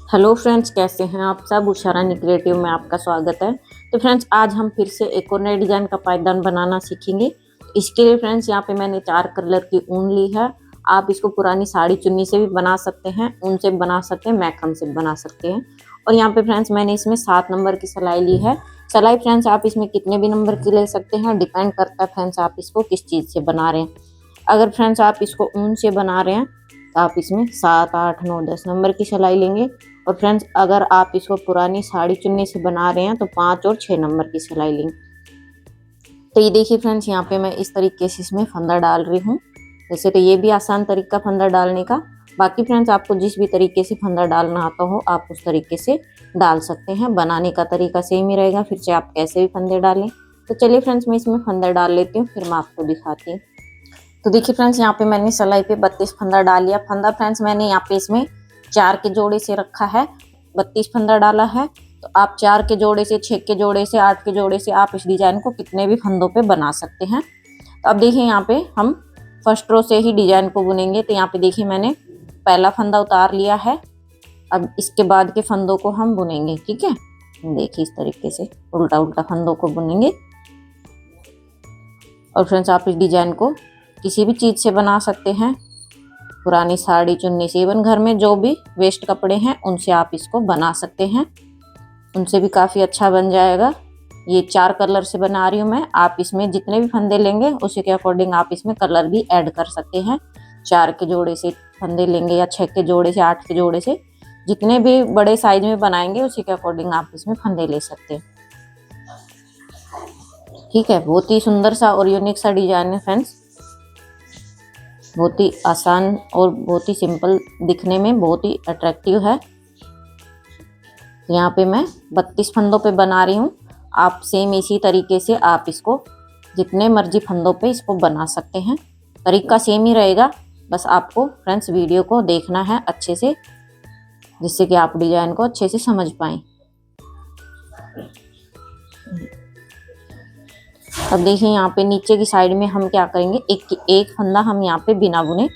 Hello friends, कैसे हैं आप सब। उषा रानी क्रिएटिव में आपका स्वागत है। तो फ्रेंड्स, आज हम फिर से एक और नए डिजाइन का पायदान बनाना सीखेंगे। इसके लिए फ्रेंड्स, यहाँ पे मैंने 4 कलर की ऊन ली है। आप इसको पुरानी साड़ी चुन्नी से भी बना सकते हैं, ऊन से भी बना सकते हैं, मैक्रम से भी बना सकते हैं। और यहाँ पे फ्रेंड्स, मैंने इसमें 7 नंबर की सिलाई ली है। सिलाई फ्रेंड्स आप इसमें कितने भी नंबर की ले सकते हैं, डिपेंड करता है फ्रेंड्स आप इसको किस चीज़ से बना रहे हैं। अगर फ्रेंड्स आप इसको ऊन से बना रहे हैं तो आप इसमें 7, 8, 9, 10 नंबर की सिलाई लेंगे। और फ्रेंड्स, अगर आप इसको पुरानी साड़ी चुन्नी से बना रहे हैं तो 5 और 6 नंबर की सिलाई लेंगे। तो ये देखिए फ्रेंड्स, यहाँ पे मैं इस तरीके से इसमें फंदा डाल रही हूँ। वैसे तो ये भी आसान तरीका फंदा डालने का। बाकी फ्रेंड्स, आपको जिस भी तरीके से फंदा डालना आता हो आप उस तरीके से डाल सकते हैं। बनाने का तरीका सेम ही रहेगा, फिर से आप कैसे भी फंदे डालें। तो चलिए फ्रेंड्स, मैं इसमें फंदा डाल लेती हूँ, फिर मैं आपको दिखाती हूँ। तो देखिए फ्रेंड्स, यहाँ पे मैंने सिलाई पे 32 फंदा डाल लिया। फंदा फ्रेंड्स मैंने यहाँ पे इसमें 4 के जोड़े से रखा है, 32 फंदा डाला है। तो आप 4 के जोड़े से, 6 के जोड़े से, 8 के जोड़े से आप इस डिजाइन को कितने भी फंदों पे बना सकते हैं। तो अब देखिए, यहाँ पे हम फर्स्ट रो से ही डिजाइन को बुनेंगे। तो यहाँ पे देखिए मैंने पहला फंदा उतार लिया है। अब इसके बाद के फंदों को हम बुनेंगे, ठीक है। देखिए इस तरीके से उल्टा उल्टा फंदों को बुनेंगे। और फ्रेंड्स, आप इस डिजाइन को किसी भी चीज़ से बना सकते हैं, पुरानी साड़ी चुन्नी से, इवन घर में जो भी वेस्ट कपड़े हैं उनसे आप इसको बना सकते हैं, उनसे भी काफ़ी अच्छा बन जाएगा। ये 4 कलर से बना रही हूँ मैं। आप इसमें जितने भी फंदे लेंगे उसी के अकॉर्डिंग आप इसमें कलर भी ऐड कर सकते हैं। 4 के जोड़े से फंदे लेंगे या 6 के जोड़े से, 8 के जोड़े से, जितने भी बड़े साइज में बनाएंगे उसी के अकॉर्डिंग आप इसमें फंदे ले सकते हैं, ठीक है। बहुत ही सुंदर सा और यूनिक सा डिजाइन है फ्रेंड्स, बहुत ही आसान और बहुत ही सिंपल दिखने में, बहुत ही अट्रैक्टिव है। यहाँ पे मैं 32 फंदों पे बना रही हूँ। आप सेम इसी तरीके से आप इसको जितने मर्जी फंदों पे इसको बना सकते हैं। तरीका सेम ही रहेगा, बस आपको फ्रेंड्स वीडियो को देखना है अच्छे से, जिससे कि आप डिजाइन को अच्छे से समझ पाएँ। अब देखिए, यहाँ पे नीचे की साइड में हम क्या करेंगे, एक फंदा हम यहाँ पे बिना बुने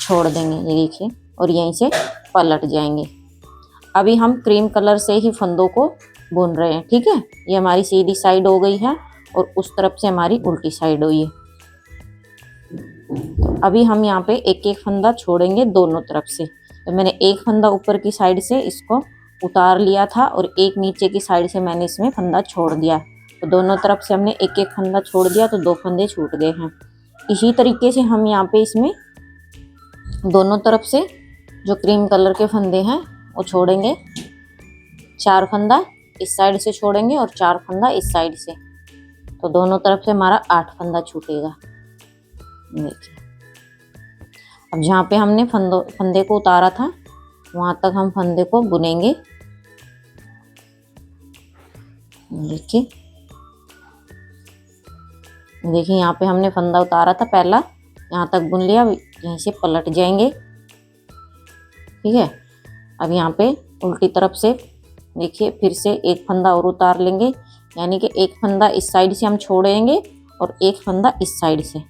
छोड़ देंगे, ये देखिए, और यहीं से पलट जाएंगे। अभी हम क्रीम कलर से ही फंदों को बुन रहे हैं, ठीक है। ये हमारी सीधी साइड हो गई है और उस तरफ से हमारी उल्टी साइड हुई है। तो अभी हम यहाँ पे एक एक फंदा छोड़ेंगे दोनों तरफ से। तो मैंने एक फंदा ऊपर की साइड से इसको उतार लिया था और एक नीचे की साइड से मैंने इसमें फंदा छोड़ दिया। तो दोनों तरफ से हमने एक एक फंदा छोड़ दिया, तो 2 फंदे छूट गए हैं। इसी तरीके से हम यहाँ पे इसमें दोनों तरफ से जो क्रीम कलर के फंदे हैं वो छोड़ेंगे। 4 फंदा इस साइड से छोड़ेंगे और 4 फंदा इस साइड से, तो दोनों तरफ से हमारा 8 फंदा छूटेगा। देखिए, अब जहाँ पे हमने फंदे को उतारा था वहां तक हम फंदे को बुनेंगे। देखिए देखिए, यहाँ पे हमने फंदा उतारा था पहला, यहाँ तक बुन लिया, यहीं से पलट जाएंगे, ठीक है। अब यहाँ पे उल्टी तरफ से देखिए फिर से एक फंदा और उतार लेंगे, यानी कि एक फंदा इस साइड से हम छोड़ेंगे और एक फंदा इस साइड से।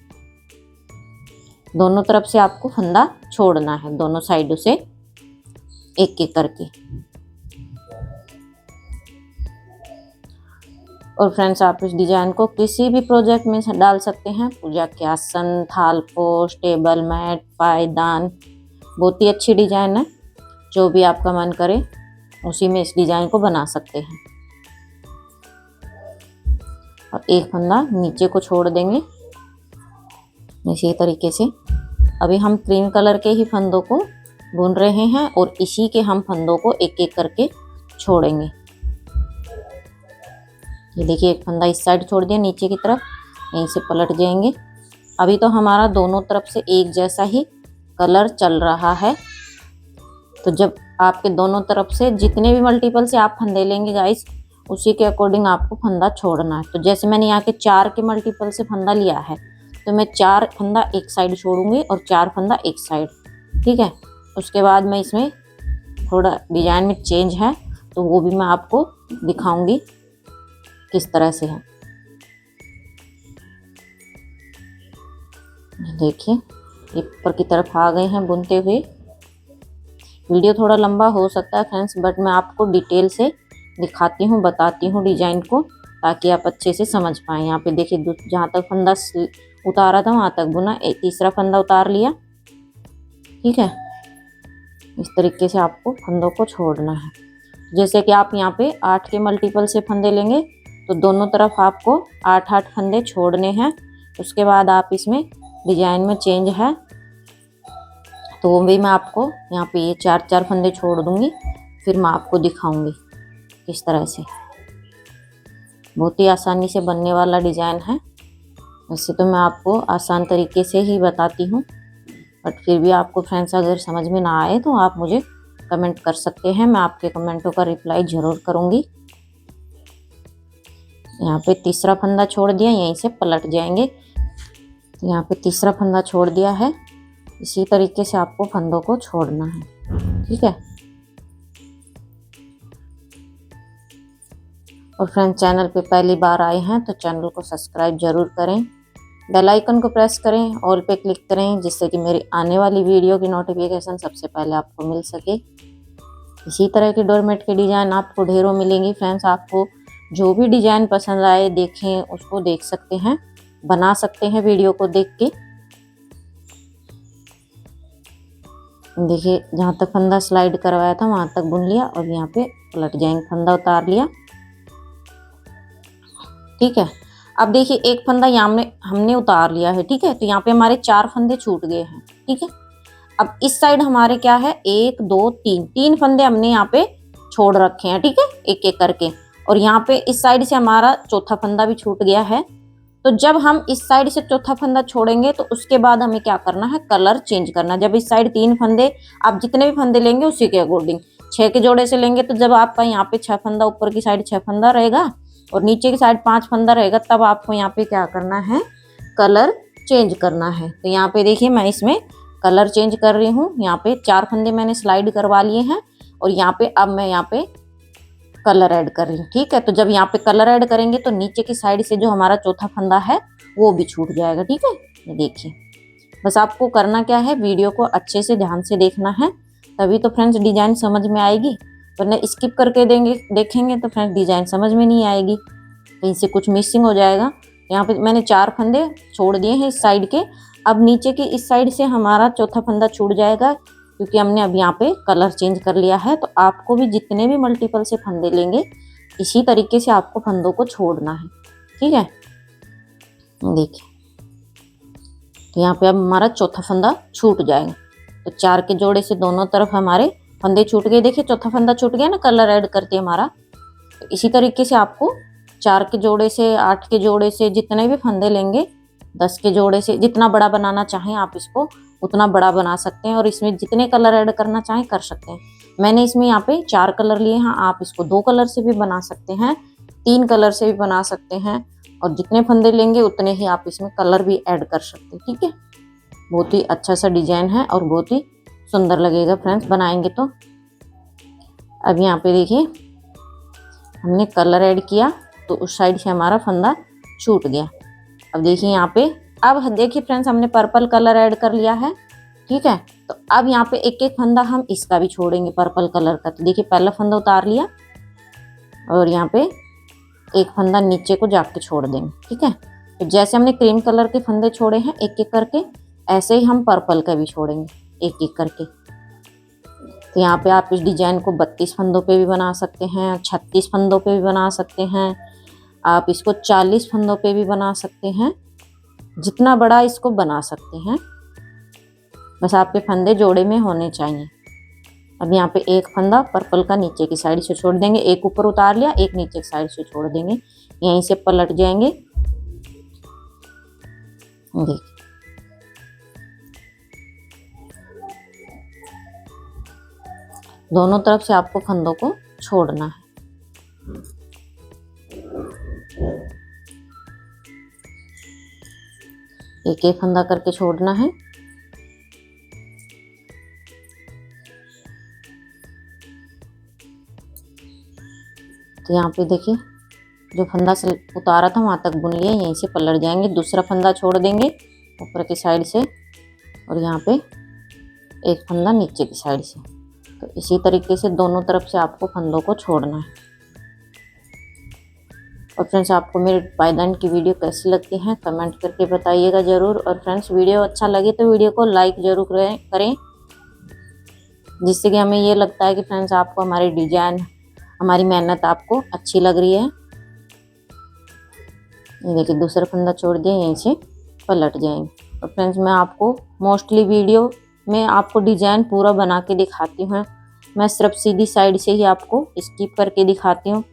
दोनों तरफ से आपको फंदा छोड़ना है, दोनों साइडों से एक एक करके। और फ्रेंड्स, आप इस डिजाइन को किसी भी प्रोजेक्ट में डाल सकते हैं, पूजा के आसन, थालपोश, टेबल मैट, पायदान। बहुत ही अच्छी डिजाइन है, जो भी आपका मन करे उसी में इस डिजाइन को बना सकते हैं। और एक फंदा नीचे को छोड़ देंगे इसी तरीके से। अभी हम क्रीम कलर के ही फंदों को बुन रहे हैं और इसी के हम फंदों को एक एक करके छोड़ेंगे। ये देखिए, एक फंदा इस साइड छोड़ दिया नीचे की तरफ, यहीं से पलट जाएंगे। अभी तो हमारा दोनों तरफ से एक जैसा ही कलर चल रहा है। तो जब आपके दोनों तरफ से जितने भी मल्टीपल से आप फंदे लेंगे गाइस, उसी के अकॉर्डिंग आपको फंदा छोड़ना है। तो जैसे मैंने यहाँ के 4 के मल्टीपल से फंदा लिया है, तो मैं 4 फंदा एक साइड छोड़ूंगी और 4 फंदा एक साइड, ठीक है। उसके बाद मैं इसमें थोड़ा डिजाइन में चेंज है, तो वो भी मैं आपको दिखाऊंगी किस तरह से है। देखिए, ये ऊपर की तरफ आ गए हैं बुनते हुए। वीडियो थोड़ा लंबा हो सकता है फ्रेंड्स, बट मैं आपको डिटेल से दिखाती हूँ, बताती हूँ डिजाइन को, ताकि आप अच्छे से समझ पाएँ। यहाँ पे देखिए जहाँ तक फंदा उतारा था वहाँ तक बुना, एक तीसरा फंदा उतार लिया। ठीक है, इस तरीके से आपको फंदों को छोड़ना है। जैसे कि आप यहाँ पे 8 के मल्टीपल से फंदे लेंगे तो दोनों तरफ आपको 8-8 फंदे छोड़ने हैं। उसके बाद आप इसमें डिजाइन में चेंज है तो वो भी मैं आपको यहाँ पे ये 4-4 फंदे छोड़ दूंगी, फिर मैं आपको दिखाऊंगी किस तरह से। बहुत ही आसानी से बनने वाला डिजाइन है। वैसे तो मैं आपको आसान तरीके से ही बताती हूँ, बट फिर भी आपको फ्रेंड्स अगर समझ में ना आए तो आप मुझे कमेंट कर सकते हैं, मैं आपके कमेंटों का रिप्लाई ज़रूर करूँगी। यहाँ पे तीसरा फंदा छोड़ दिया, यहीं से पलट जाएंगे। तो यहाँ पे तीसरा फंदा छोड़ दिया है, इसी तरीके से आपको फंदों को छोड़ना है। ठीक है, और फ्रेंड्स चैनल पे पहली बार आए हैं तो चैनल को सब्सक्राइब जरूर करें, बेल आइकन को प्रेस करें, ऑल पे क्लिक करें, जिससे कि मेरी आने वाली वीडियो की नोटिफिकेशन सबसे पहले आपको मिल सके। इसी तरह के डोरमेट के डिज़ाइन आपको ढेरों मिलेंगी फ्रेंड्स। आपको जो भी डिज़ाइन पसंद आए देखें, उसको देख सकते हैं, बना सकते हैं वीडियो को देख के। देखिए जहाँ तक फंदा स्लाइड करवाया था वहाँ तक बुन लिया, और यहाँ पे पलट जाएंगे, फंदा उतार लिया। ठीक है, अब देखिए एक फंदा यहाँ हमने उतार लिया है। ठीक है, तो यहाँ पे हमारे 4 फंदे छूट गए हैं। ठीक है, अब इस साइड हमारे क्या है, 1 2 3 फंदे हमने यहाँ पे छोड़ रखे हैं। ठीक है, एक एक करके, और यहाँ पे इस साइड से हमारा चौथा फंदा भी छूट गया है। तो जब हम इस साइड से चौथा फंदा छोड़ेंगे तो उसके बाद हमें क्या करना है, कलर चेंज करना। जब इस साइड 3 फंदे, आप जितने भी फंदे लेंगे उसी के अकॉर्डिंग 6 के जोड़े से लेंगे, तो जब आपका यहाँ पे 6 फंदा, ऊपर की साइड 6 फंदा रहेगा और नीचे की साइड 5 फंदा रहेगा, तब आपको यहाँ पे क्या करना है, कलर चेंज करना है। तो यहाँ पे देखिए मैं इसमें कलर चेंज कर रही हूँ। यहाँ पे 4 फंदे मैंने स्लाइड करवा लिए हैं, और यहाँ पे अब मैं यहाँ पे कलर ऐड कर रही हूँ। ठीक है, तो जब यहाँ पे कलर ऐड करेंगे तो नीचे की साइड से जो हमारा चौथा फंदा है वो भी छूट जाएगा। ठीक है, ये देखिए, बस आपको करना क्या है, वीडियो को अच्छे से ध्यान से देखना है, तभी तो फ्रेंड्स डिजाइन समझ में आएगी। वरना स्किप करके देखेंगे तो फ्रेंड्स डिजाइन समझ में नहीं आएगी, कहीं से कुछ मिसिंग हो जाएगा। यहाँ पे मैंने 4 फंदे छोड़ दिए हैं इस साइड के। अब नीचे की इस साइड से हमारा चौथा फंदा छूट जाएगा, क्योंकि हमने अब यहाँ पे कलर चेंज कर लिया है। तो आपको भी जितने भी मल्टीपल से फंदे लेंगे, इसी तरीके से आपको फंदों को छोड़ना है। ठीक है, देखिए, तो यहाँ पे अब हमारा चौथा फंदा छूट जाएगा। तो 4 के जोड़े से दोनों तरफ हमारे फंदे छूट गए। देखिए चौथा फंदा छूट गया ना, कलर ऐड करते हमारा। तो इसी तरीके से आपको 4 के जोड़े से, 8 के जोड़े से, जितने भी फंदे लेंगे, 10 के जोड़े से, जितना बड़ा बनाना चाहें आप इसको उतना बड़ा बना सकते हैं, और इसमें जितने कलर ऐड करना चाहें कर सकते हैं। मैंने इसमें यहाँ पे 4 कलर लिए हैं, आप इसको 2 कलर से भी बना सकते हैं, 3 कलर से भी बना सकते हैं, और जितने फंदे लेंगे उतने ही आप इसमें कलर भी ऐड कर सकते हैं। ठीक है, बहुत ही अच्छा सा डिजाइन है और बहुत ही सुंदर लगेगा फ्रेंड्स बनाएंगे तो। अब यहाँ पे देखिए हमने कलर ऐड किया तो उस साइड से हमारा फंदा छूट गया। अब देखिए यहाँ पे, अब देखिए फ्रेंड्स हमने पर्पल कलर ऐड कर लिया है। ठीक है, तो अब यहाँ पे एक एक फंदा हम इसका भी छोड़ेंगे, पर्पल कलर का। तो देखिए पहला फंदा उतार लिया, और यहाँ पे एक फंदा नीचे को जाके छोड़ देंगे। ठीक है, तो जैसे हमने क्रीम कलर के फंदे छोड़े हैं एक एक करके, ऐसे ही हम पर्पल का भी छोड़ेंगे एक एक करके। तो यहाँ पे आप इस डिजाइन को 32 फंदों पे भी बना सकते हैं, 36 फंदों पे भी बना सकते हैं, आप इसको 40 फंदों पे भी बना सकते हैं, जितना बड़ा इसको बना सकते हैं, बस आपके फंदे जोड़े में होने चाहिए। अब यहाँ पे एक फंदा पर्पल का नीचे की साइड से छोड़ देंगे, एक ऊपर उतार लिया, एक नीचे की साइड से छोड़ देंगे, यहीं से पलट जाएंगे। देखिए दोनों तरफ से आपको फंदों को छोड़ना है। एक एक फंदा करके छोड़ना है। तो यहाँ पे देखिए जो फंदा से उतारा था वहाँ तक बुन लिया, यहीं से पलट जाएंगे, दूसरा फंदा छोड़ देंगे ऊपर की साइड से, और यहाँ पे एक फंदा नीचे की साइड से। तो इसी तरीके से दोनों तरफ से आपको फंदों को छोड़ना है। और फ्रेंड्स, आपको मेरे पायदान की वीडियो कैसी लगती है कमेंट करके बताइएगा ज़रूर। और फ्रेंड्स, वीडियो अच्छा लगे तो वीडियो को लाइक ज़रूर करें, जिससे कि हमें ये लगता है कि फ्रेंड्स आपको हमारी डिजाइन, हमारी मेहनत आपको अच्छी लग रही है। ये देखिए, दूसरा फंदा छोड़ दिया, यहीं से पलट जाएंगे। और फ्रेंड्स, मैं आपको मोस्टली वीडियो में आपको डिजाइन पूरा बना के दिखाती हूँ, मैं सिर्फ सीधी साइड से ही आपको स्किप करके दिखाती हूँ,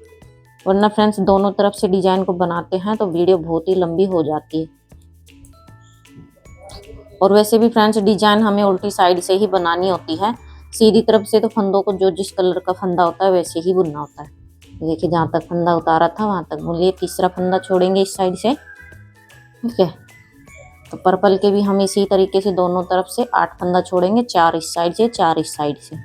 वरना फ्रेंड्स दोनों तरफ से डिजाइन को बनाते हैं तो वीडियो बहुत ही लंबी हो जाती है। और वैसे भी फ्रेंड्स डिजाइन हमें उल्टी साइड से ही बनानी होती है, सीधी तरफ से तो फंदों को जो जिस कलर का फंदा होता है वैसे ही बुनना होता है। देखिए, जहाँ तक फंदा उतारा था वहाँ तक बुन लिए। तीसरा फंदा छोड़ेंगे इस साइड से, ठीक है। तो पर्पल के भी हम इसी तरीके से दोनों तरफ से 8 फंदा छोड़ेंगे, 4 इस साइड से, 4 इस साइड से।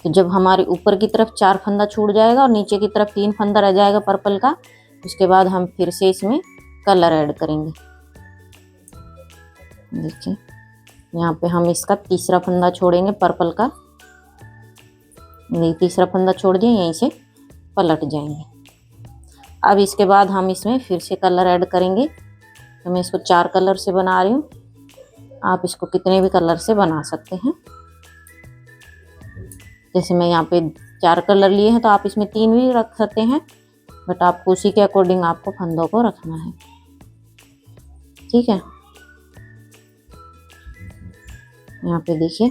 तो जब हमारे ऊपर की तरफ 4 फंदा छूट जाएगा और नीचे की तरफ 3 फंदा रह जाएगा पर्पल का, उसके बाद हम फिर से इसमें कलर ऐड करेंगे। देखिए, यहाँ पे हम इसका तीसरा फंदा छोड़ेंगे पर्पल का, नहीं तीसरा फंदा छोड़ दिए, यहीं से पलट जाएंगे। अब इसके बाद हम इसमें फिर से कलर ऐड करेंगे। तो मैं इसको 4 कलर से बना रही हूँ, आप इसको कितने भी कलर से बना सकते हैं। जैसे मैं यहाँ पे 4 कलर लिए हैं तो आप इसमें 3 भी रख सकते हैं, बट आपको उसी के अकॉर्डिंग आपको फंदों को रखना है, ठीक है। यहाँ पे देखिए,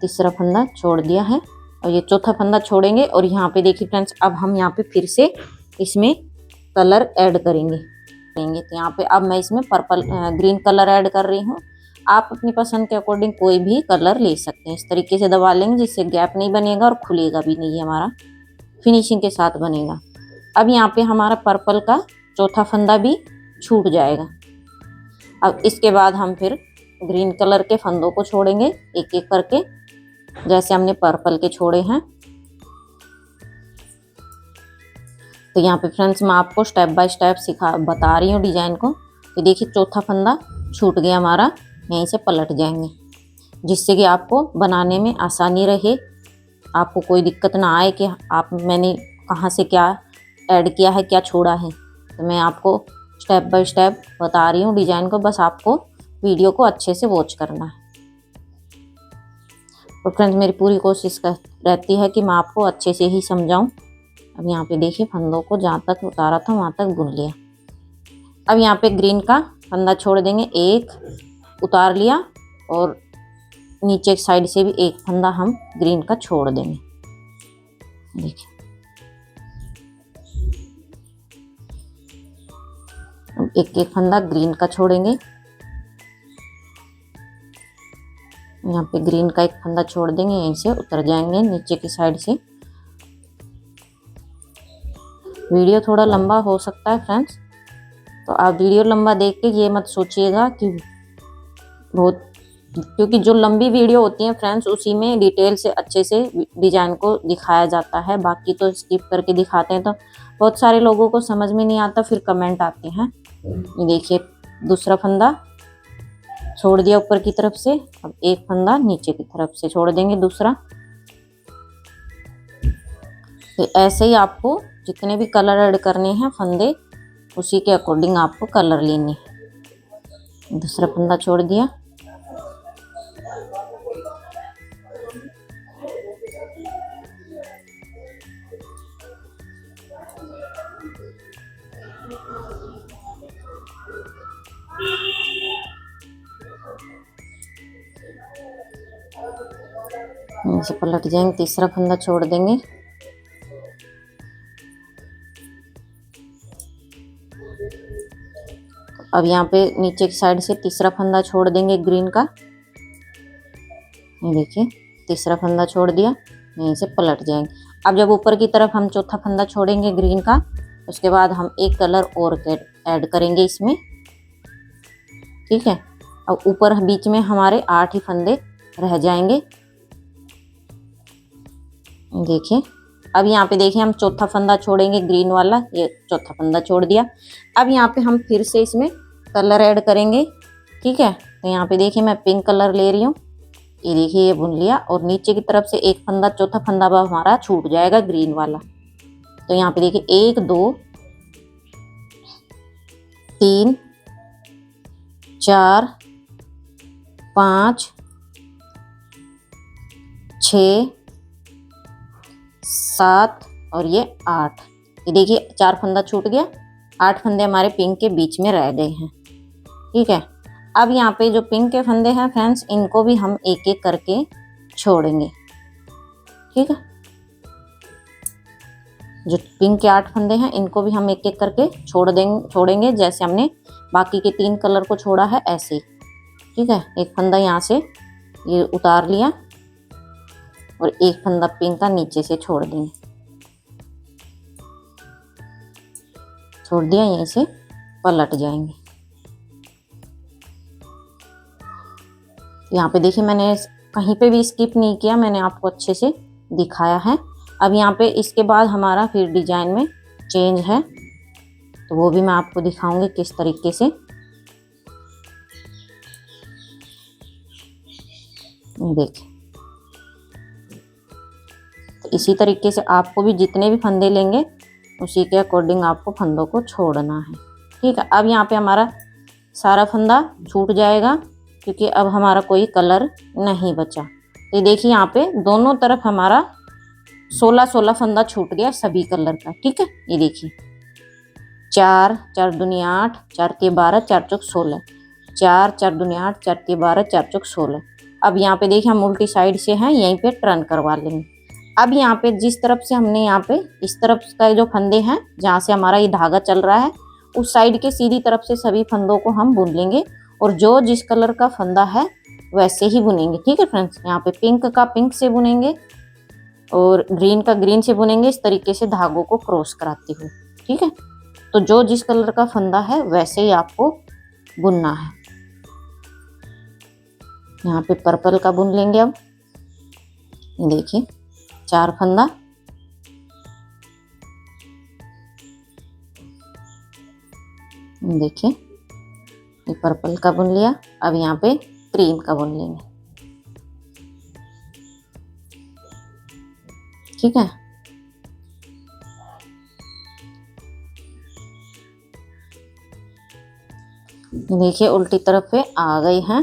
तीसरा फंदा छोड़ दिया है और ये चौथा फंदा छोड़ेंगे। और यहाँ पे देखिए फ्रेंड्स, अब हम यहाँ पे फिर से इसमें कलर ऐड करेंगे। तो यहाँ पे अब मैं इसमें पर्पल ग्रीन कलर ऐड कर रही हूँ। आप अपनी पसंद के अकॉर्डिंग कोई भी कलर ले सकते हैं। इस तरीके से दबा लेंगे जिससे गैप नहीं बनेगा और खुलेगा भी नहीं, हमारा फिनिशिंग के साथ बनेगा। अब यहाँ पे हमारा पर्पल का चौथा फंदा भी छूट जाएगा। अब इसके बाद हम फिर ग्रीन कलर के फंदों को छोड़ेंगे एक एक करके, जैसे हमने पर्पल के छोड़े हैं। तो यहाँ पे फ्रेंड्स मैं आपको स्टेप बाय स्टेप बता रही हूँ डिजाइन को। तो देखिए, चौथा फंदा छूट गया हमारा, यहीं से पलट जाएंगे, जिससे कि आपको बनाने में आसानी रहे, आपको कोई दिक्कत ना आए कि आप मैंने कहाँ से क्या ऐड किया है, क्या छोड़ा है। तो मैं आपको स्टेप बाय स्टेप बता रही हूँ डिजाइन को, बस आपको वीडियो को अच्छे से वॉच करना है। और फ्रेंड्स, मेरी पूरी कोशिश रहती है कि मैं आपको अच्छे से ही समझाऊं। अब यहाँ पे देखिए, फंदों को जहाँ तक उतारा था वहाँ तक बुन लिया। अब यहाँ पे ग्रीन का फंदा छोड़ देंगे, एक उतार लिया और नीचे साइड से भी एक फंदा हम ग्रीन का छोड़ देंगे। देखिए, अब एक एक फंदा ग्रीन का छोड़ेंगे। यहाँ पे ग्रीन का एक फंदा छोड़ देंगे, यहीं से उतर जाएंगे नीचे की साइड से। वीडियो थोड़ा लंबा हो सकता है फ्रेंड्स, तो आप वीडियो लंबा देख के ये मत सोचिएगा कि बहुत, क्योंकि जो लंबी वीडियो होती है फ्रेंड्स उसी में डिटेल से अच्छे से डिजाइन को दिखाया जाता है, बाकी तो स्किप करके दिखाते हैं तो बहुत सारे लोगों को समझ में नहीं आता, फिर कमेंट आते हैं। ये देखिए, दूसरा फंदा छोड़ दिया ऊपर की तरफ से, अब एक फंदा नीचे की तरफ से छोड़ देंगे दूसरा। तो ऐसे ही आपको जितने भी कलर ऐड करने हैं फंदे, उसी के अकॉर्डिंग आपको कलर लेने हैं। दूसरा फंदा छोड़ दिया, से पलट जाएंगे, तीसरा फंदा छोड़ देंगे। अब यहाँ पे नीचे की साइड से तीसरा फंदा छोड़ देंगे ग्रीन का। ये देखिए, तीसरा फंदा छोड़ दिया, यहीं से पलट जाएंगे। अब जब ऊपर की तरफ हम चौथा फंदा छोड़ेंगे ग्रीन का, उसके बाद हम एक कलर और ऐड करेंगे इसमें, ठीक है। अब ऊपर बीच में हमारे 8 ही फंदे रह जाएंगे। देखिए, अब यहाँ पे देखिए, हम चौथा फंदा छोड़ेंगे ग्रीन वाला, ये चौथा फंदा छोड़ दिया। अब यहाँ पे हम फिर से इसमें कलर ऐड करेंगे, ठीक है। तो यहाँ पे देखिए, मैं पिंक कलर ले रही हूँ, ये देखिए, ये बुन लिया और नीचे की तरफ से एक फंदा, चौथा फंदा अब हमारा छूट जाएगा ग्रीन वाला। तो यहाँ पे देखिए 1 2 3 4 5 6 7 और ये 8। ये देखिए 4 फंदा छूट गया, 8 फंदे हमारे पिंक के बीच में रह गए हैं। ठीक है, अब यहाँ पे जो पिंक के फंदे हैं फ्रेंड्स, इनको भी हम एक एक करके छोड़ेंगे। ठीक है, जो पिंक के 8 फंदे हैं इनको भी हम एक एक करके छोड़ेंगे, जैसे हमने बाकी के 3 कलर को छोड़ा है ऐसे ही। ठीक है, एक फंदा यहाँ से ये उतार लिया और एक फंदा पिंक का नीचे से छोड़ देंगे, छोड़ दिया, यहीं से पलट जाएंगे। यहाँ पे देखिए मैंने कहीं पे भी स्किप नहीं किया, मैंने आपको अच्छे से दिखाया है। अब यहाँ पे इसके बाद हमारा फिर डिजाइन में चेंज है, तो वो भी मैं आपको दिखाऊंगी किस तरीके से। देखिए, तो इसी तरीके से आपको भी जितने भी फंदे लेंगे उसी के अकॉर्डिंग आपको फंदों को छोड़ना है। ठीक है, अब यहाँ पे हमारा सारा फंदा छूट जाएगा क्योंकि अब हमारा कोई कलर नहीं बचा। तो देखिए यहाँ पे दोनों तरफ हमारा 16 फंदा छूट गया सभी कलर का। ठीक है, ये देखिए 4 4 दूनी 8, 4 के 12, 4 चौक 16, 4 4 दूनी 8, 4 के 12, 4 चौक 16। अब यहाँ पे देखिए हम उल्टी साइड से हैं, यहीं पे टर्न करवा लेंगे। अब यहाँ पे जिस तरफ से हमने यहाँ पे इस तरफ का जो फंदे हैं जहाँ से हमारा ये धागा चल रहा है, उस साइड के सीधी तरफ से सभी फंदों को हम बुन लेंगे और जो जिस कलर का फंदा है वैसे ही बुनेंगे। ठीक है फ्रेंड्स, यहाँ पे पिंक का पिंक से बुनेंगे और ग्रीन का ग्रीन से बुनेंगे, इस तरीके से धागों को क्रॉस कराती हुई। ठीक है, तो जो जिस कलर का फंदा है वैसे ही आपको बुनना है। यहाँ पे पर्पल का बुन लेंगे। अब देखिए 4 फंदा, देखिए ये पर्पल का बुन लिया। अब यहाँ पे क्रीम का बुन लेंगे। ठीक है, देखिए उल्टी तरफ पे आ गए हैं।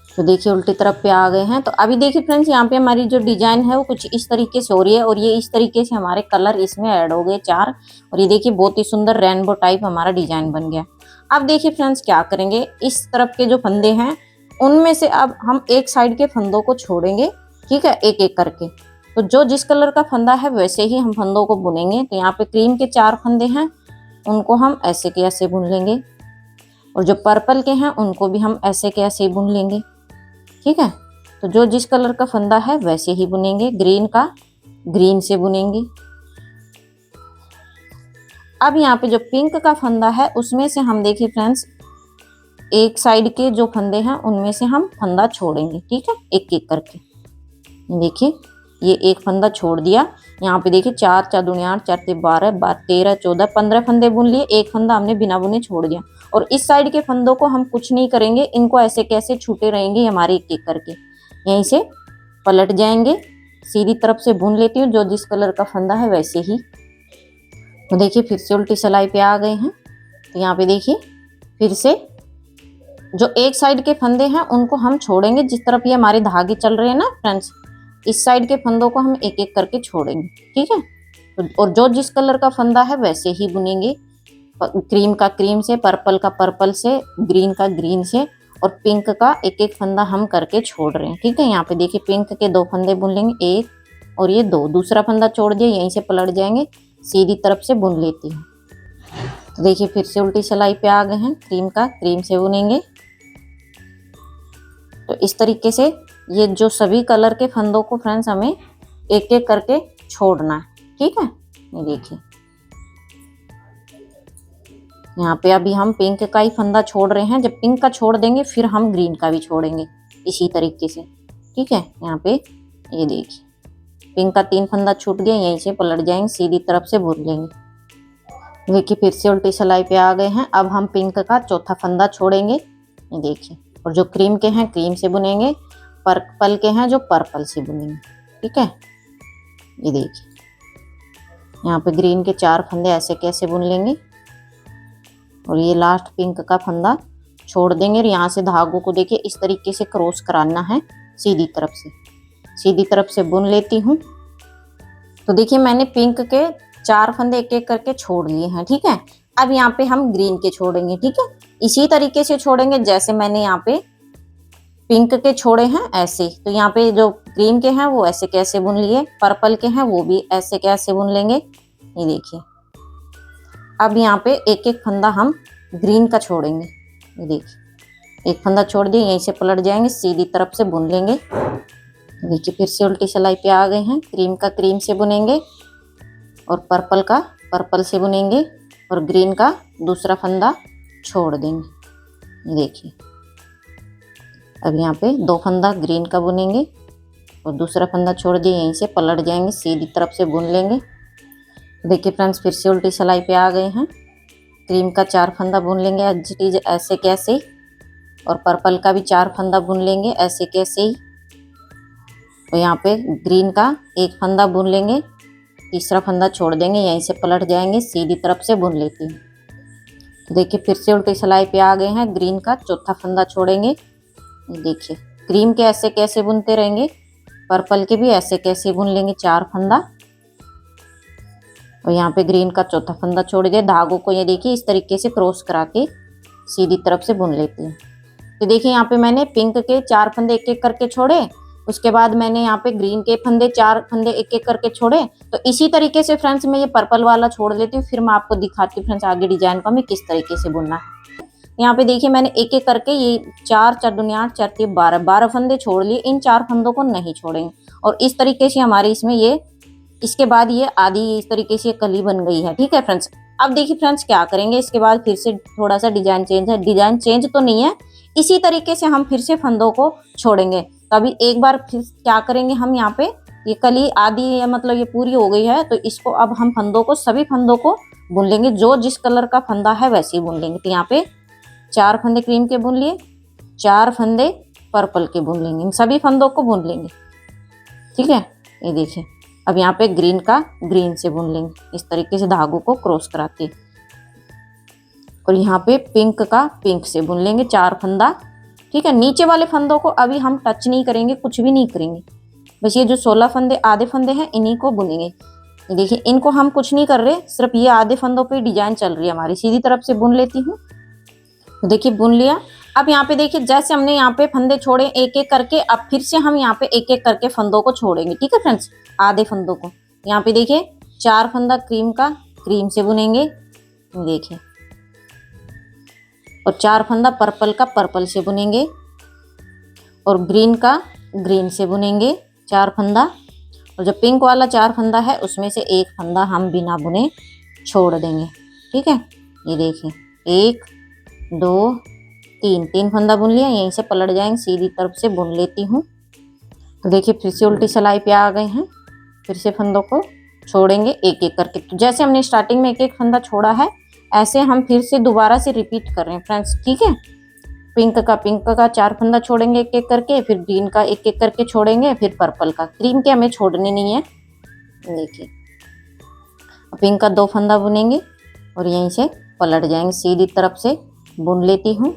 तो देखिए उल्टी तरफ पे आ गए हैं। तो अभी देखिए फ्रेंड्स, यहाँ पे हमारी जो डिजाइन है वो कुछ इस तरीके से हो रही है और ये इस तरीके से हमारे कलर इसमें ऐड हो गए 4। और ये देखिए बहुत ही सुंदर रेनबो टाइप हमारा डिजाइन बन गया। अब देखिए फ्रेंड्स क्या करेंगे, इस तरफ के जो फंदे हैं उनमें से अब हम एक साइड के फंदों को छोड़ेंगे। ठीक है, एक एक करके। तो जो जिस कलर का फंदा है वैसे ही हम फंदों को बुनेंगे। तो यहाँ पे क्रीम के 4 फंदे हैं, उनको हम ऐसे के ऐसे बुन लेंगे और जो पर्पल के हैं उनको भी हम ऐसे के ऐसे ही बुन लेंगे। ठीक है, तो जो जिस कलर का फंदा है वैसे ही बुनेंगे। ग्रीन का ग्रीन से बुनेंगे। अब यहाँ पे जो पिंक का फंदा है उसमें से हम देखिए फ्रेंड्स, एक साइड के जो फंदे हैं उनमें से हम फंदा छोड़ेंगे। ठीक है, एक एक करके। देखिए ये एक फंदा छोड़ दिया। यहाँ पे देखिए 4 4 दूनी 8, 4 12, 13 14, 15 फंदे बुन लिए। एक फंदा हमने बिना बुने छोड़ दिया और इस साइड के फंदों को हम कुछ नहीं करेंगे, इनको ऐसे कैसे छूटे रहेंगे हमारे एक एक करके। यहीं से पलट जाएंगे, सीधी तरफ से बुन लेती हूँ जो जिस कलर का फंदा है वैसे ही। तो देखिए फिर से उल्टी सिलाई पे आ गए हैं। तो यहाँ पे देखिए फिर से जो एक साइड के फंदे हैं उनको हम छोड़ेंगे, जिस तरफ ये हमारे धागे चल रहे हैं ना फ्रेंड्स, इस साइड के फंदों को हम एक एक करके छोड़ेंगे। ठीक है, और जो जिस कलर का फंदा है वैसे ही बुनेंगे। क्रीम का क्रीम से, पर्पल का पर्पल से, ग्रीन का ग्रीन से और पिंक का एक एक फंदा हम करके छोड़ रहे हैं। ठीक है, यहाँ पे देखिए पिंक के 2 फंदे बुन लेंगे, 1 और ये 2। दूसरा फंदा छोड़ दिया, यहीं से पलट जाएंगे, सीधी तरफ से बुन लेती हूँ। तो देखिए फिर से उल्टी सिलाई पे आ गए हैं। क्रीम का क्रीम से बुनेंगे। तो इस तरीके से ये जो सभी कलर के फंदों को फ्रेंड्स हमें एक एक करके छोड़ना है। ठीक है, ये देखिए यहाँ पे अभी हम पिंक का ही फंदा छोड़ रहे हैं। जब पिंक का छोड़ देंगे फिर हम ग्रीन का भी छोड़ेंगे इसी तरीके से। ठीक है, यहाँ पे ये देखिए पिंक का 3 फंदा छूट गया, यहीं से पलट जाएंगे, सीधी तरफ से बुन लेंगे। देखिए फिर से उल्टी सिलाई पे आ गए हैं। अब हम पिंक का चौथा फंदा छोड़ेंगे। ये देखिए और जो क्रीम के हैं क्रीम से बुनेंगे, पर्पल के हैं जो पर्पल से बुनेंगे। ठीक है, ये देखिए यहाँ पे ग्रीन के 4 फंदे ऐसे कैसे बुन लेंगे और ये लास्ट पिंक का फंदा छोड़ देंगे और यहाँ से धागों को देखिए इस तरीके से क्रॉस कराना है सीधी तरफ से बुन लेती हूँ। तो देखिए मैंने पिंक के 4 फंदे एक एक करके छोड़ लिए हैं। ठीक है, अब यहाँ पे हम ग्रीन के छोड़ेंगे। ठीक है, इसी तरीके से छोड़ेंगे जैसे मैंने यहाँ पे पिंक के छोड़े हैं ऐसे। तो यहाँ पे जो ग्रीन के हैं वो ऐसे कैसे बुन लिए, पर्पल के हैं वो भी ऐसे कैसे बुन लेंगे, ये देखिए। अब यहाँ पे एक एक फंदा हम ग्रीन का छोड़ेंगे। ये देखिए एक फंदा छोड़ दिए, यहीं से पलट जाएंगे, सीधी तरफ से बुन लेंगे। देखिए फिर से उल्टी सिलाई पे आ गए हैं। क्रीम का क्रीम से बुनेंगे और पर्पल का पर्पल से बुनेंगे और ग्रीन का दूसरा फंदा छोड़ देंगे। ये देखिए अब यहाँ पे 2 फंदा ग्रीन का बुनेंगे और दूसरा फंदा छोड़ दिए, यहीं से पलट जाएंगे, सीधी तरफ से बुन लेंगे। देखिए फ्रेंड्स फिर से उल्टी सिलाई पे आ गए हैं। क्रीम का 4 फंदा बुन लेंगे एज इट इज ऐसे कैसे, और पर्पल का भी 4 फंदा बुन लेंगे ऐसे कैसे ही। तो यहाँ पे ग्रीन का 1 फंदा बुन लेंगे, तीसरा फंदा छोड़ देंगे, यहीं से पलट जाएंगे, सीधी तरफ से बुन लेती हूँ। तो देखिए फिर से उल्टी सिलाई पे आ गए हैं। ग्रीन का चौथा फंदा छोड़ेंगे। देखिए क्रीम के ऐसे कैसे बुनते रहेंगे, पर्पल के भी ऐसे कैसे बुन लेंगे 4 फंदा और यहाँ पे ग्रीन का चौथा फंदा छोड़ दिया। धागों को ये देखिए इस तरीके से क्रॉस करा के सीधी तरफ से बुन लेती हूँ। तो देखिए यहाँ पे मैंने पिंक के 4 फंदे एक एक करके छोड़े, उसके बाद मैंने यहाँ पे ग्रीन के 4 फंदे एक एक करके छोड़े। तो इसी तरीके से फ्रेंड्स मैं ये पर्पल वाला छोड़ लेती हूँ, फिर मैं आपको दिखाती हूँ फ्रेंड्स आगे डिजाइन को हमें किस तरीके से बुनना है। यहाँ पे देखिए मैंने एक एक करके ये 4 दुनिया 4 12 फंदे छोड़ लिए। इन 4 फंदों को नहीं छोड़ेंगे और इस तरीके से हमारी इसमें ये इसके बाद ये आधी इस तरीके से कली बन गई है। ठीक है फ्रेंड्स, अब देखिए फ्रेंड्स क्या करेंगे, इसके बाद फिर से थोड़ा सा डिजाइन चेंज है। डिजाइन चेंज तो नहीं है, इसी तरीके से हम फिर से फंदों को छोड़ेंगे। तो अभी एक बार फिर क्या करेंगे, हम यहाँ पे ये कली आधी मतलब ये पूरी हो गई है, तो इसको अब हम फंदों को सभी फंदों को बुन लेंगे। जो जिस कलर का फंदा है वैसे ही बुन लेंगे। तो यहाँ पे 4 फंदे क्रीम के बुन लिए, 4 फंदे पर्पल के बुन लेंगे, इन सभी फंदों को बुन लेंगे। ठीक है, ये देखिए अब यहाँ पे ग्रीन का ग्रीन से बुन लेंगे इस तरीके से धागों को क्रॉस कराते, और यहाँ पे पिंक का पिंक से बुन लेंगे 4 फंदा। ठीक है, नीचे वाले फंदों को अभी हम टच नहीं करेंगे, कुछ भी नहीं करेंगे, बस ये जो 16 फंदे आधे फंदे हैं इन्हीं को बुनेंगे। देखिए इनको हम कुछ नहीं कर रहे, सिर्फ ये आधे फंदों पे डिजाइन चल रही है हमारी। सीधी तरफ से बुन लेती हूँ। तो देखिए बुन लिया। अब यहाँ पे देखिए जैसे हमने यहाँ पे फंदे छोड़े एक एक करके, अब फिर से हम यहाँ पे एक एक करके फंदों को छोड़ेंगे। ठीक है फ्रेंड्स, आधे फंदों को यहाँ पे देखिए 4 फंदा क्रीम का क्रीम से बुनेंगे, देखिए, और 4 फंदा पर्पल का पर्पल से बुनेंगे और ग्रीन का ग्रीन से बुनेंगे 4 फंदा, और जो पिंक वाला 4 फंदा है उसमें से 1 फंदा हम बिना बुने छोड़ देंगे। ठीक है, ये देखिए 1 2 3 फंदा बुन लिया, यहीं से पलट जाएंगे, सीधी तरफ से बुन लेती हूँ। तो देखिए फिर से उल्टी सिलाई पे आ गए हैं। फिर से फंदों को छोड़ेंगे एक एक करके। तो जैसे हमने स्टार्टिंग में एक एक फंदा छोड़ा है, ऐसे हम फिर से दोबारा से रिपीट कर रहे हैं फ्रेंड्स। ठीक है, पिंक का 4 फंदा छोड़ेंगे एक एक करके, फिर ग्रीन का एक एक करके छोड़ेंगे, फिर पर्पल का। क्रीम के हमें छोड़ने नहीं है। देखिए पिंक का 2 फंदा बुनेंगे और यहीं से पलट जाएंगे, सीधी तरफ से बुन लेती हूँ।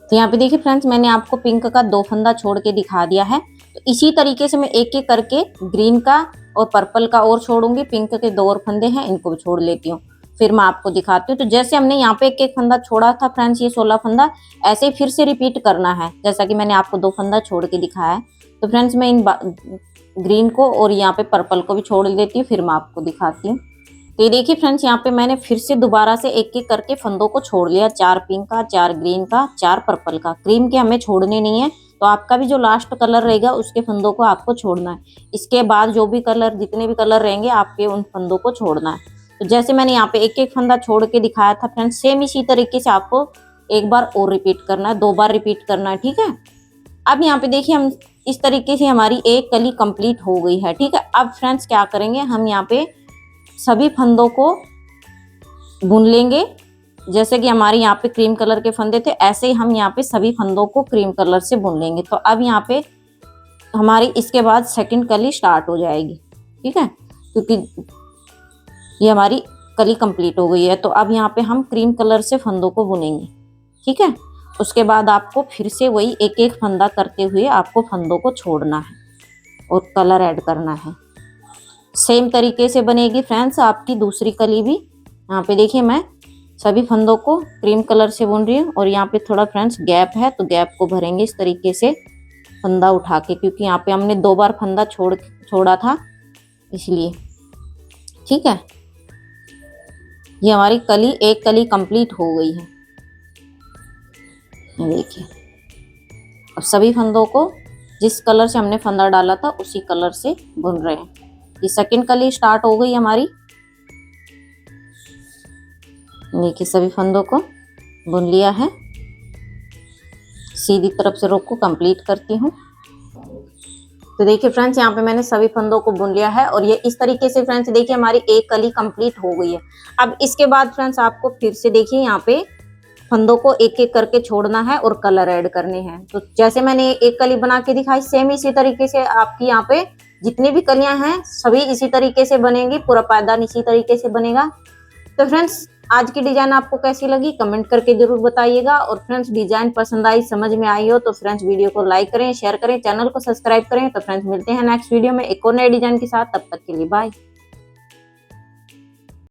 तो यहाँ पे देखिए फ्रेंड्स मैंने आपको पिंक का 2 फंदा छोड़ के दिखा दिया है। तो इसी तरीके से मैं एक एक करके ग्रीन का और पर्पल का और छोड़ूंगी। पिंक के 2 और फंदे हैं, इनको भी छोड़ लेती हूँ, फिर मैं आपको दिखाती हूँ। तो जैसे हमने यहाँ पे एक एक फंदा छोड़ा था फ्रेंड्स, ये 16 फंदा, ऐसे ही फिर से रिपीट करना है जैसा कि मैंने आपको 2 फंदा छोड़ के दिखाया है। तो फ्रेंड्स मैं इन ग्रीन को और यहाँ पे पर्पल को भी छोड़ देती हूँ, फिर मैं आपको दिखाती हूँ। तो ये देखिए फ्रेंड्स यहाँ पे मैंने फिर से दोबारा से एक एक करके फंदों को छोड़ लिया। 4 पिंक का, 4 ग्रीन का, 4 पर्पल का। क्रीम के हमें छोड़ने नहीं है, तो आपका भी जो लास्ट कलर रहेगा उसके फंदों को आपको छोड़ना है। इसके बाद जो भी कलर, जितने भी कलर रहेंगे आपके, उन फंदों को छोड़ना है। तो जैसे मैंने यहाँ पे एक एक फंदा छोड़ के दिखाया था फ्रेंड्स, सेम इसी तरीके से आपको एक बार और रिपीट करना है, 2 बार रिपीट करना है। ठीक है, अब यहाँ पे देखिए हम इस तरीके से हमारी एक कली कंप्लीट हो गई है। ठीक है, अब फ्रेंड्स क्या करेंगे, हम यहाँ पे सभी फंदों को बुन लेंगे जैसे कि हमारे यहाँ पे क्रीम कलर के फंदे थे, ऐसे ही हम यहाँ पे सभी फंदों को क्रीम कलर से बुन लेंगे। तो अब यहाँ पे हमारी इसके बाद सेकंड कली स्टार्ट हो जाएगी, ठीक है, क्योंकि ये हमारी कली कंप्लीट हो गई है। तो अब यहाँ पे हम क्रीम कलर से फंदों को बुनेंगे, ठीक है। उसके बाद आपको फिर से वही एक एक फंदा करते हुए आपको फंदों को छोड़ना है और कलर ऐड करना है। सेम तरीके से बनेगी फ्रेंड्स आपकी दूसरी कली भी। यहाँ पे देखिए मैं सभी फंदों को क्रीम कलर से बुन रही हूँ और यहाँ पे थोड़ा फ्रेंड्स गैप है, तो गैप को भरेंगे इस तरीके से फंदा उठा के, क्योंकि यहाँ पे हमने 2 बार फंदा छोड़ा था इसलिए, ठीक है। ये हमारी कली एक कली कंप्लीट हो गई है, ये देखिए। अब सभी फंदों को जिस कलर से हमने फंदा डाला था उसी कलर से बुन रहे हैं। ये सेकंड कली स्टार्ट हो गई हमारी, देखिए सभी फंदों को बुन लिया है। सीधी तरफ से रो को कंप्लीट करती हूँ। तो देखिए फ्रेंड्स यहाँ पे मैंने सभी फंदों को बुन लिया है और ये इस तरीके से फ्रेंड्स देखिए हमारी एक कली कंप्लीट हो गई है। अब इसके बाद फ्रेंड्स आपको फिर से देखिए यहाँ पे फंदों को एक एक करके छोड़ना है और कलर ऐड करने हैं। तो जैसे मैंने एक कली बना के दिखाई, सेम इसी तरीके से आपकी यहाँ पे जितनी भी कलियां हैं सभी इसी तरीके से बनेगी, पूरा पायदान इसी तरीके से बनेगा। तो फ्रेंड्स आज की डिजाइन आपको कैसी लगी कमेंट करके जरूर बताइएगा। और फ्रेंड्स डिजाइन पसंद आई, समझ में आई हो तो फ्रेंड्स वीडियो को लाइक करें, शेयर करें, चैनल को सब्सक्राइब करें। तो फ्रेंड्स मिलते हैं नेक्स्ट वीडियो में एक और नए डिजाइन के साथ, तब तक के लिए बाय।